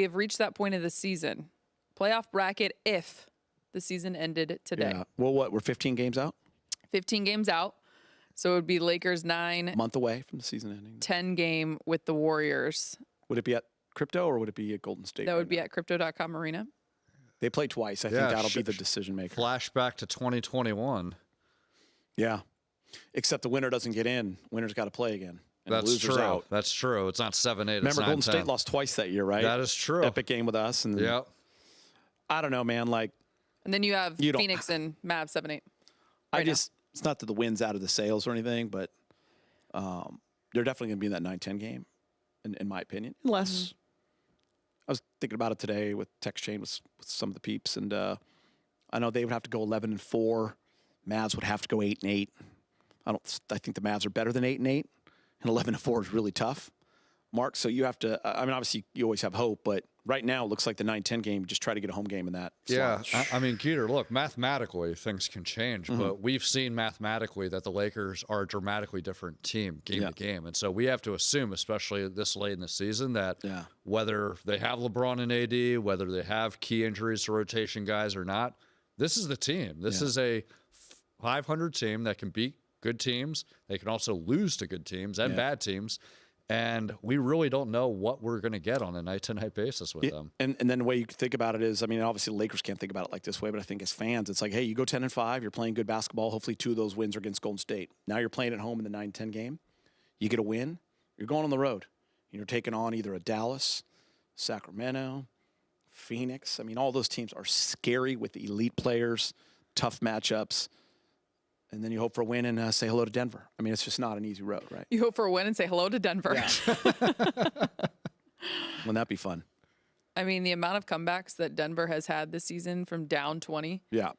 We have reached that point of the season. Playoff bracket if the season ended today. Yeah. Well, what? We're 15 games out? 15 games out. So it would be Lakers 9. Month away from the season ending. 10 game with the Warriors. Would it be at Crypto or would it be at Golden State? That would be at Crypto.com Arena. They play twice. I think that'll be the decision maker. Flashback to 2021. Yeah. Except the winner doesn't get in. Winner's got to play again. And That's the loser's true. out. That's true. It's not 7-8. Remember, it's 9-10. Golden State lost twice that year, right? That is true. Epic game with us. And Yeah. I don't know, man. Like, And then you have Phoenix and Mavs 7-8. it's not that the wind's out of the sails or anything, but they're definitely going to be in that 9-10 game, in my opinion. Unless I was thinking about it today with text chain with some of the peeps, and I know they would have to go 11-4. Mavs would have to go 8-8. I think the Mavs are better than 8-8, and 11-4 is really tough. Mark, so you have to. I mean, obviously you always have hope, but right now it looks like the 9-10 game. Just try to get a home game in that. Yeah, I mean, Keeter, look, mathematically things can change, but we've seen mathematically that the Lakers are a dramatically different team game to game, and so we have to assume, especially this late in the season, that whether they have LeBron and AD, whether they have key injuries to rotation guys or not, this is the team. This is a 500 team that can beat good teams. They can also lose to good teams and bad teams. And we really don't know what we're going to get on a night-to-night basis with them. And then the way you can think about it is, I mean, obviously the Lakers can't think about it like this way, but I think as fans, it's like, hey, you go 10-5, you're playing good basketball. Hopefully 2 of those wins are against Golden State. Now you're playing at home in the 9-10 game. You get a win, you're going on the road. You're taking on either a Dallas, Sacramento, Phoenix. I mean, all those teams are scary with elite players, tough matchups. And then you hope for a win and say hello to Denver. I mean, it's just not an easy road, right? You hope for a win and say hello to Denver. Yeah. Wouldn't that be fun? I mean, the amount of comebacks that Denver has had this season from down 20. Yeah.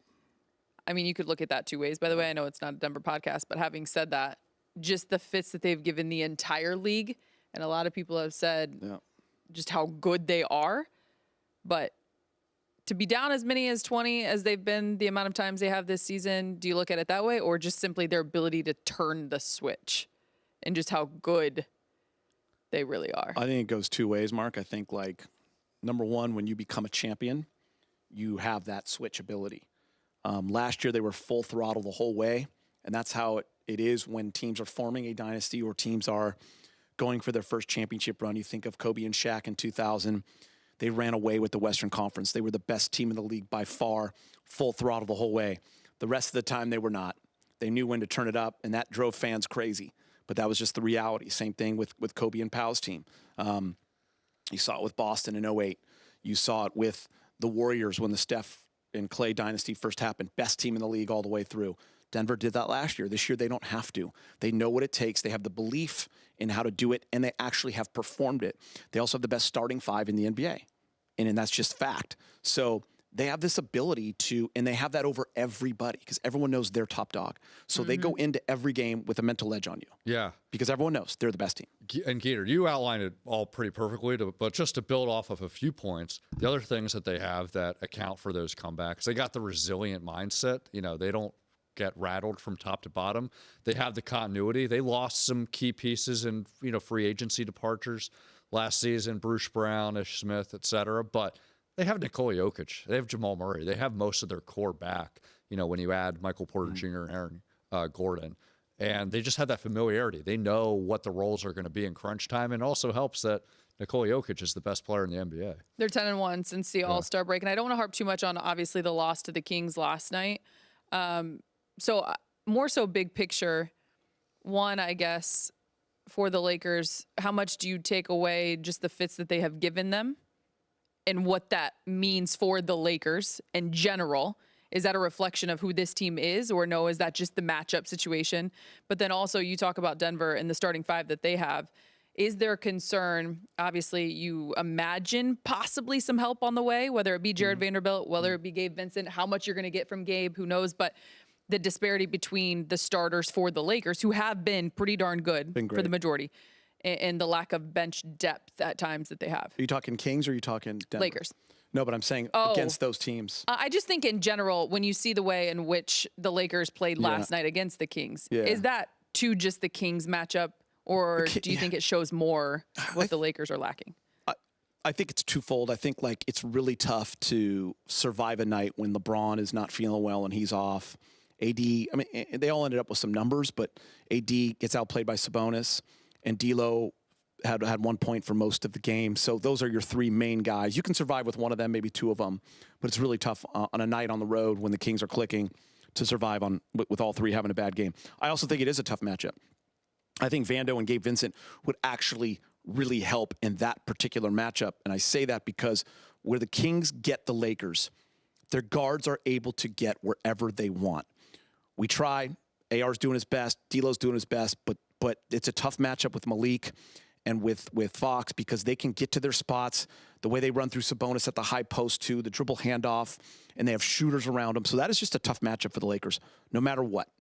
I mean, you could look at that 2 ways. By the way, I know it's not a Denver podcast, but having said that, just the fits that they've given the entire league, and a lot of people have said just how good they are. But to be down as many as 20 as they've been the amount of times they have this season, do you look at it that way, or just simply their ability to turn the switch and just how good they really are? I think it goes 2 ways, Mark. I think, like, number one, when you become a champion, you have that switch ability. Last year, they were full throttle the whole way, and that's how it is when teams are forming a dynasty or teams are going for their first championship run. You think of Kobe and Shaq in 2000. They ran away with the Western Conference. They were the best team in the league by far, full throttle the whole way. The rest of the time, they were not. They knew when to turn it up, and that drove fans crazy. But that was just the reality. Same thing with Kobe and Powell's team. You saw it with Boston in 2008. You saw it with the Warriors when the Steph and Clay dynasty first happened. Best team in the league all the way through. Denver did that last year. This year, they don't have to. They know what it takes. They have the belief in how to do it, and they actually have performed it. They also have the best starting 5 in the NBA, and that's just fact. So they have this ability to, and they have that over everybody because everyone knows they're top dog. So they go into every game with a mental edge on you. Yeah. Because everyone knows they're the best team. And Gator, you outlined it all pretty perfectly, but just to build off of a few points, the other things that they have that account for those comebacks, they got the resilient mindset. You know, they don't get rattled from top to bottom. They have the continuity. They lost some key pieces in, free agency departures last season, Bruce Brown, Ish Smith, et cetera. But they have Nikola Jokic. They have Jamal Murray. They have most of their core back, when you add Michael Porter Jr. and Aaron Gordon. And they just have that familiarity. They know what the roles are going to be in crunch time. And it also helps that Nikola Jokic is the best player in the NBA. They're 10-1 since the All-Star break. And I don't want to harp too much on, obviously, the loss to the Kings last night. So more so big picture, one, I guess, for the Lakers, how much do you take away just the fits that they have given them and what that means for the Lakers in general? Is that a reflection of who this team is, or no, is that just the matchup situation? But then also you talk about Denver and the starting 5 that they have. Is there concern? Obviously, you imagine possibly some help on the way, whether it be Jared Vanderbilt, whether it be Gabe Vincent, how much you're going to get from Gabe, who knows? But the disparity between the starters for the Lakers, who have been pretty darn good for the majority, and the lack of bench depth at times that they have. Are you talking Kings or are you talking Denver? Lakers. No, but I'm saying against those teams. I just think in general, when you see the way in which the Lakers played last night against the Kings, is that to just the Kings matchup, or do you think it shows more what the Lakers are lacking? I think it's twofold. I think like it's really tough to survive a night when LeBron is not feeling well and he's off. AD, I mean, they all ended up with some numbers, but AD gets outplayed by Sabonis, and D'Lo had 1 point for most of the game. So those are your three main guys. You can survive with one of them, maybe two of them, but it's really tough on a night on the road when the Kings are clicking to survive with all three having a bad game. I also think it is a tough matchup. I think Vando and Gabe Vincent would actually really help in that particular matchup. And I say that because where the Kings get the Lakers, their guards are able to get wherever they want. We try. AR's doing his best. D'Lo's doing his best. But it's a tough matchup with Malik and with Fox because they can get to their spots. The way they run through Sabonis at the high post too, the dribble handoff, and they have shooters around them. So that is just a tough matchup for the Lakers, no matter what.